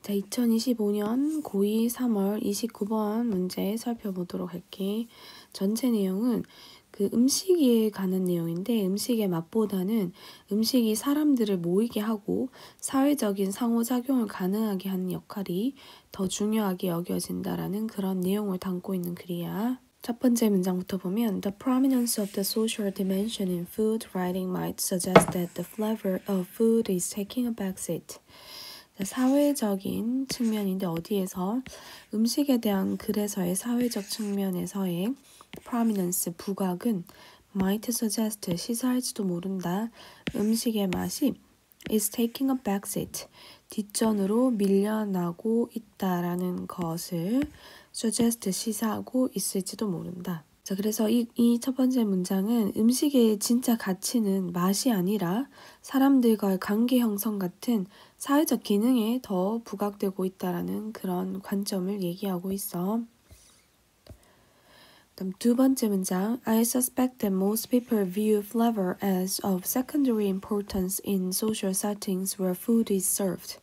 자, 2025년 고2 3월 29번 문제 살펴보도록 할게. 전체 내용은 그 음식에 관한 내용인데 음식의 맛보다는 음식이 사람들을 모이게 하고 사회적인 상호작용을 가능하게 하는 역할이 더 중요하게 여겨진다라는 그런 내용을 담고 있는 글이야. 첫 번째 문장부터 보면 The prominence of the social dimension in food writing might suggest that the flavor of food is taking a backseat. 사회적인 측면인데 어디에서 음식에 대한 글에서의 사회적 측면에서의 prominence, 부각은 might suggest, 시사할지도 모른다. 음식의 맛이 is taking a backseat, 뒷전으로 밀려나고 있다라는 것을 suggest, 시사하고 있을지도 모른다. 자, 그래서 이 첫 번째 문장은 음식의 진짜 가치는 맛이 아니라 사람들과의 관계 형성 같은 사회적 기능에 더 부각되고 있다라는 그런 관점을 얘기하고 있어. 그다음 두 번째 문장, I suspect that most people view flavor as of secondary importance in social settings where food is served.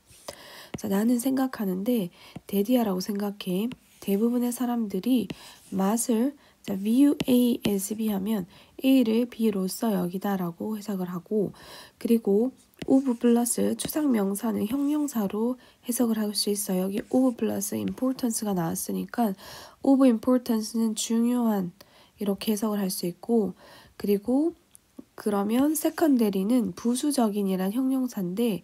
자, 나는 생각하는데 데디아라고 생각해. 대부분의 사람들이 맛을 자, view A as B 하면 A를 B로서 여기다라고 해석을 하고, 그리고 of 플러스 추상명사는 형용사로 해석을 할 수 있어요. 여기 of 플러스 importance가 나왔으니까 of importance는 중요한 이렇게 해석을 할 수 있고, 그리고 그러면 secondary는 부수적인이란 형용사인데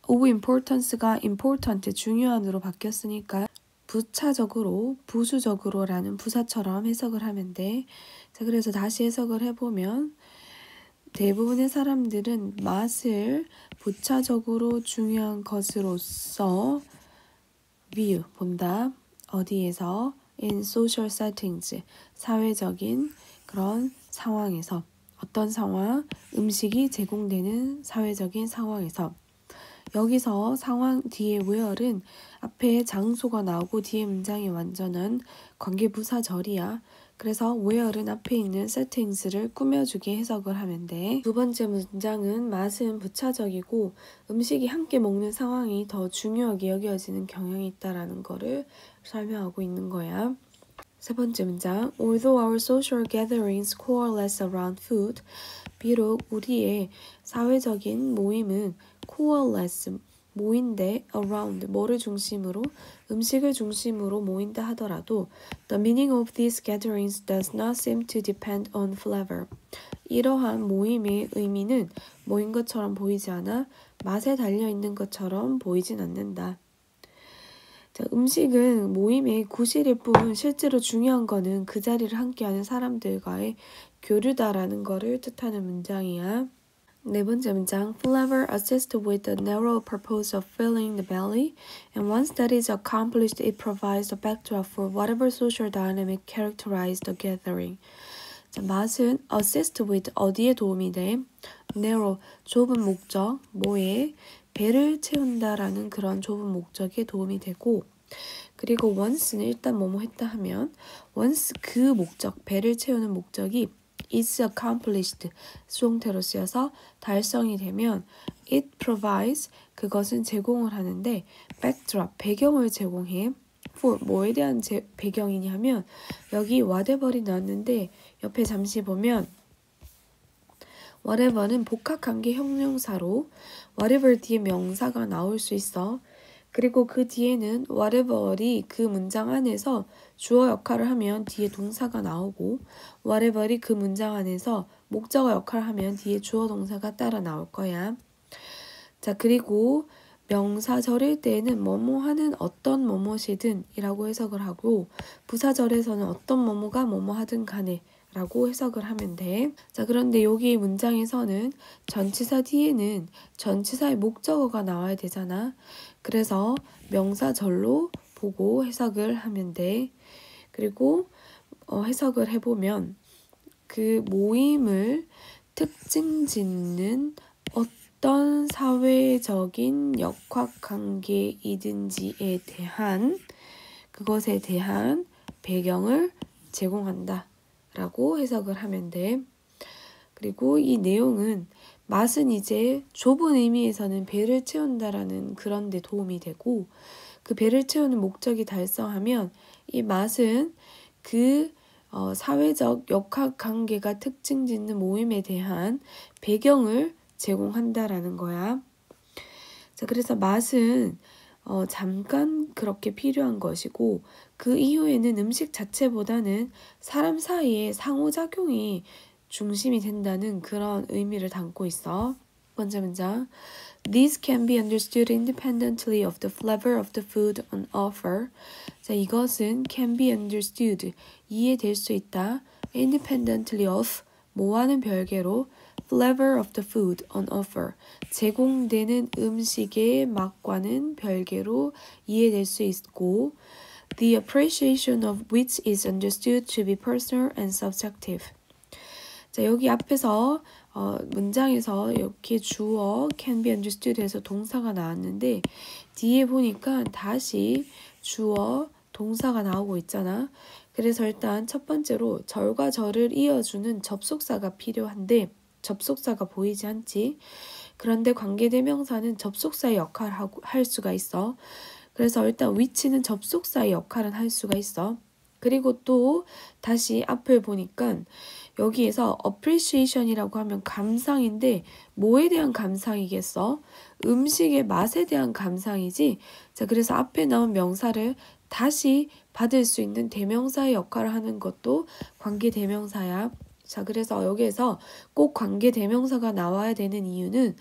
of importance가 important, 중요한으로 바뀌었으니까 부차적으로, 부수적으로라는 부사처럼 해석을 하면 돼. 자, 그래서 다시 해석을 해보면 대부분의 사람들은 맛을 부차적으로 중요한 것으로서 view, 본다. 어디에서? in social settings, 사회적인 그런 상황에서. 어떤 상황? 음식이 제공되는 사회적인 상황에서. 여기서 상황 뒤에 where은 앞에 장소가 나오고 뒤에 문장이 완전한 관계부사절이야. 그래서 where은 앞에 있는 settings를 꾸며주게 해석을 하면 돼. 두 번째 문장은 맛은 부차적이고 음식이 함께 먹는 상황이 더 중요하게 여겨지는 경향이 있다라는 거를 설명하고 있는 거야. 세 번째 문장, Although our social gatherings coalesce around food, 비록 우리의 사회적인 모임은 coalesce, 모인데 around, 뭐를 중심으로? 음식을 중심으로 모인다 하더라도 the meaning of these gatherings does not seem to depend on flavor. 이러한 모임의 의미는 모인 것처럼 보이지 않아 맛에 달려있는 것처럼 보이진 않는다. 자, 음식은 모임의 구실일 뿐 실제로 중요한 거는 그 자리를 함께하는 사람들과의 교류다라는 거를 뜻하는 문장이야. 네 번째 문장, Flavor assists with the narrow purpose of filling the belly, and once that is accomplished, it provides the backdrop for whatever social dynamic characterize the gathering. 자, 맛은 assist with, 어디에 도움이 돼? narrow, 좁은 목적, 뭐에? 배를 채운다라는 그런 좁은 목적에 도움이 되고, 그리고 once는 일단 뭐뭐 했다 하면 once 그 목적, 배를 채우는 목적이 is accomplished, 수동태로 쓰여서 달성이 되면 it provides, 그것은 제공을 하는데 backdrop, 배경을 제공해. for, 뭐에 대한 배경이냐면 여기 whatever이 나왔는데 옆에 잠시 보면 whatever는 복합관계 형용사로 whatever 뒤에 명사가 나올 수 있어. 그리고 그 뒤에는 whatever이 그 문장 안에서 주어 역할을 하면 뒤에 동사가 나오고 whatever이 그 문장 안에서 목적어 역할을 하면 뒤에 주어 동사가 따라 나올 거야. 자, 그리고 명사절일 때에는 뭐뭐 하는 어떤 뭐뭐시든 이라고 해석을 하고 부사절에서는 어떤 뭐뭐가 뭐뭐 하든 간에 라고 해석을 하면 돼. 자, 그런데 여기 문장에서는 전치사 뒤에는 전치사의 목적어가 나와야 되잖아. 그래서 명사절로 보고 해석을 하면 돼. 그리고 해석을 해보면 그 모임을 특징 짓는 어떤 사회적인 역학관계이든지에 대한 그것에 대한 배경을 제공한다 라고 해석을 하면 돼. 그리고 이 내용은 맛은 이제 좁은 의미에서는 배를 채운다라는 그런 데 도움이 되고 그 배를 채우는 목적이 달성하면 이 맛은 그 사회적 역학관계가 특징 짓는 모임에 대한 배경을 제공한다라는 거야. 자, 그래서 맛은 잠깐 그렇게 필요한 것이고 그 이후에는 음식 자체보다는 사람 사이의 상호작용이 중심이 된다는 그런 의미를 담고 있어. 번째 문장. These can be understood independently of the flavor of the food on offer. 자, 이것은 can be understood, 이해될 수 있다. independently of, 뭐와는 별개로 flavor of the food on offer, 제공되는 음식의 맛과는 별개로 이해될 수 있고 the appreciation of which is understood to be personal and subjective. 자, 여기 앞에서 문장에서 이렇게 주어 can be understood 해서 동사가 나왔는데 뒤에 보니까 다시 주어 동사가 나오고 있잖아. 그래서 일단 첫 번째로 절과 절을 이어주는 접속사가 필요한데 접속사가 보이지 않지. 그런데 관계대명사는 접속사의 역할을 할 수가 있어. 그래서 일단 which는 접속사의 역할은 할 수가 있어. 그리고 또 다시 앞을 보니까 여기에서 appreciation이라고 하면 감상인데 뭐에 대한 감상이겠어? 음식의 맛에 대한 감상이지. 자, 그래서 앞에 나온 명사를 다시 받을 수 있는 대명사의 역할을 하는 것도 관계대명사야. 자, 그래서 여기에서 꼭 관계대명사가 나와야 되는 이유는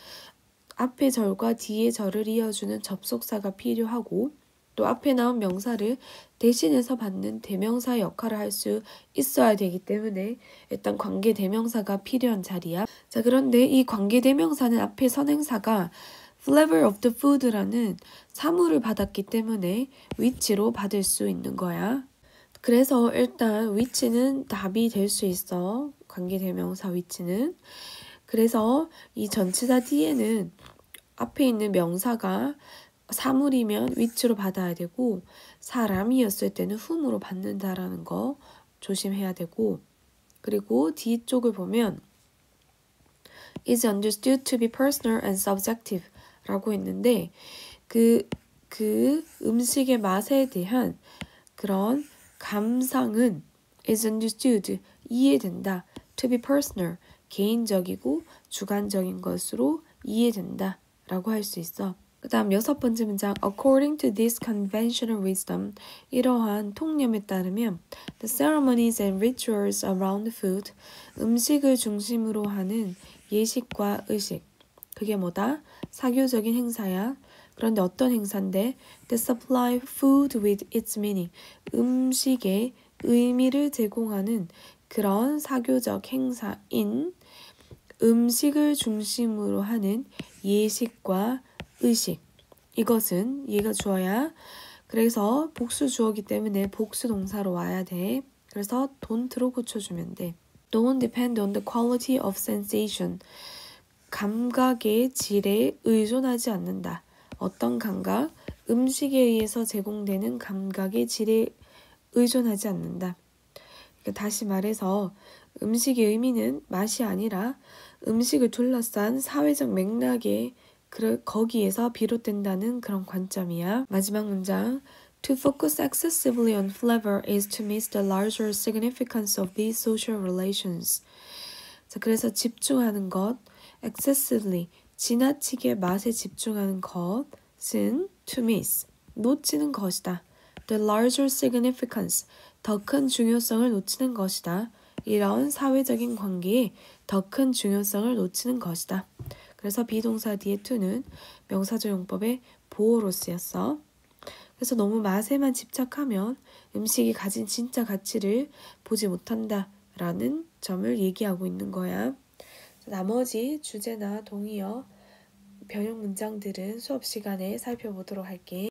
앞에 절과 뒤에 절을 이어주는 접속사가 필요하고 또 앞에 나온 명사를 대신해서 받는 대명사의 역할을 할 수 있어야 되기 때문에 일단 관계대명사가 필요한 자리야. 자, 그런데 이 관계대명사는 앞에 선행사가 flavor of the food라는 사물을 받았기 때문에 which로 받을 수 있는 거야. 그래서 일단 which는 답이 될 수 있어. 관계대명사 which는. 그래서 이 전치사 뒤에는 앞에 있는 명사가 사물이면 which로 받아야 되고 사람이었을 때는 whom으로 받는다라는 거 조심해야 되고 그리고 뒤쪽을 보면 is understood to be personal and subjective 라고 했는데 그 음식의 맛에 대한 그런 감상은 is understood, 이해된다. to be personal, 개인적이고 주관적인 것으로 이해된다 라고 할 수 있어. 그 다음 6번째 문장 According to this conventional wisdom, 이러한 통념에 따르면 The ceremonies and rituals around food, 음식을 중심으로 하는 예식과 의식, 그게 뭐다? 사교적인 행사야. 그런데 어떤 행사인데? That supply food with its meaning, 음식에 의미를 제공하는 그런 사교적 행사인 음식을 중심으로 하는 예식과 의식. 이것은 얘가 주어야. 그래서 복수 주어기 때문에 복수 동사로 와야 돼. 그래서 don't로 고쳐주면 돼. Don't depend on the quality of sensation. 감각의 질에 의존하지 않는다. 어떤 감각? 음식에 의해서 제공되는 감각의 질에 의존하지 않는다. 그러니까 다시 말해서 음식의 의미는 맛이 아니라 음식을 둘러싼 사회적 맥락에 거기에서 비롯된다는 그런 관점이야. 마지막 문장. To focus excessively on flavor is to miss the larger significance of these social relations. 자, 그래서 집중하는 것, excessively, 지나치게 맛에 집중하는 것은 to miss, 놓치는 것이다. The larger significance, 더 큰 중요성을 놓치는 것이다. 이런 사회적인 관계에 더 큰 중요성을 놓치는 것이다. 그래서 비동사 뒤에 to는 명사조용법의 보어로 쓰였어. 그래서 너무 맛에만 집착하면 음식이 가진 진짜 가치를 보지 못한다라는 점을 얘기하고 있는 거야. 나머지 주제나 동의어, 변형 문장들은 수업 시간에 살펴보도록 할게.